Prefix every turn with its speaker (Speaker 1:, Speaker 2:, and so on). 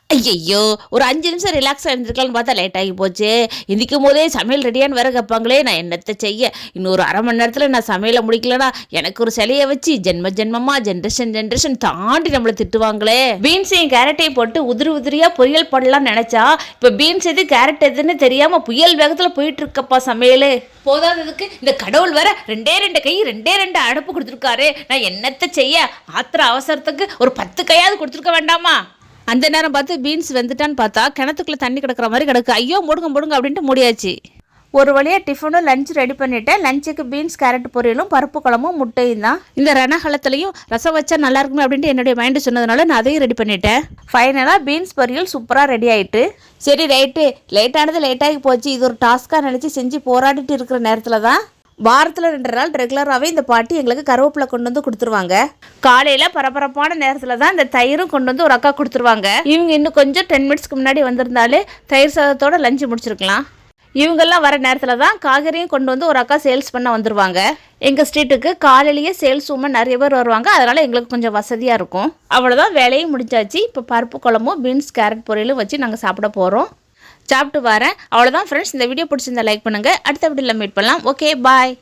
Speaker 1: ஐயையோ! ஒரு 5 நிமிஷம் ரிலாக்ஸா இருந்துருக்கலாம்னு பார்த்தா லேட் ஆகி போச்சே. எந்திரிக்கும் போதே சமையல் ரெடியான்னு வேற கேட்பாங்களே. நான் என்னத்த செய்ய? இன்னும் ஒரு 1/2 மணி நேரத்துல நான் சமையல முடிக்கலனா, எனக்கு ஒரு சிலைய வச்சு ஜென்ம ஜென்மமா ஜெனரேஷன் தாண்டி நம்மள திட்டுவாங்களே. பீன்ஸையும் கேரட்டையும் போட்டு உதிரி உதிரியா பொரியல் பண்ணலாம்னு நெனச்சா, இப்ப பீன்ஸ் எது கேரட் எதுன்னு தெரியாம புயல் வேகத்துல போயிட்டு இருக்கப்பா சமையலு. போதாததுக்கு இந்த கடவுள் வேற 2 கை 2 அடுப்பு கொடுத்துருக்காரு. நான் என்னத்த செய்ய? ஆத்திர அவசரத்துக்கு ஒரு 10 கையாவது கொடுத்துருக்க வேண்டாமா? அந்த நேரம் பார்த்து பீன்ஸ் வெந்துட்டான்னு பார்த்தா கிணத்துக்குள்ளே தண்ணி கிடக்கிற மாதிரி கிடக்கு. ஐயோ முடுங்க அப்படின்ட்டு முடியாச்சு. ஒரு வழியாக டிஃபனும் லஞ்ச் ரெடி பண்ணிவிட்டேன். லஞ்சுக்கு பீன்ஸ் கேரட் பொரியலும் பருப்பு குழம்பும் முட்டையும் தான். இந்த ரணகாலத்துலையும் ரசம் வச்சா நல்லா இருக்குமே அப்படின்ட்டு என்னுடைய மைண்டு சொன்னதுனால நான் அதையும் ரெடி பண்ணிட்டேன். ஃபைனலாக பீன்ஸ் பொரியல் சூப்பராக ரெடி ஆகிட்டு, சரி ரைட்டு லேட்டானது லேட்டாகி போச்சு, இது ஒரு டாஸ்க்காக நினச்சி செஞ்சு போராடிட்டு இருக்கிற நேரத்தில் தான் வாரத்தில் 2 நாள் ரெகுலராகவே இந்த பாட்டி எங்களுக்கு கருவேப்பிலை கொண்டு வந்து கொடுத்துருவாங்க. காலையில் பரபரப்பான நேரத்தில் தான் இந்த தயிரும் கொண்டு வந்து ஒரு அக்கா கொடுத்துருவாங்க. இவங்க இன்னும் கொஞ்சம் 10 மினிட்ஸ்க்கு முன்னாடி வந்திருந்தாலே தயிர் சாதத்தோட லஞ்சு முடிச்சிருக்கலாம். இவங்கெல்லாம் வர நேரத்தில் தான் காய்கறியும் கொண்டு வந்து ஒரு அக்கா சேல்ஸ் பண்ண வந்துடுவாங்க. எங்கள் ஸ்ட்ரீட்டுக்கு காலையிலேயே சேல்ஸ் உமன் நிறைய பேர் வருவாங்க. அதனால் எங்களுக்கு கொஞ்சம் வசதியாக இருக்கும். அவ்வளோதான், வேலையும் முடிஞ்சாச்சு. இப்போ பருப்பு குழம்பும் பீன்ஸ் கேரட் பொரியலும் வச்சு நாங்கள் சாப்பிட போகிறோம். சாப்பிட்டு வரேன். அவ்வளோதான் ஃப்ரெண்ட்ஸ், இந்த வீடியோ பிடிச்சிருந்தா லைக் பண்ணுங்கள். அடுத்த வீடியோவில் மீட் பண்ணலாம். Okay bye.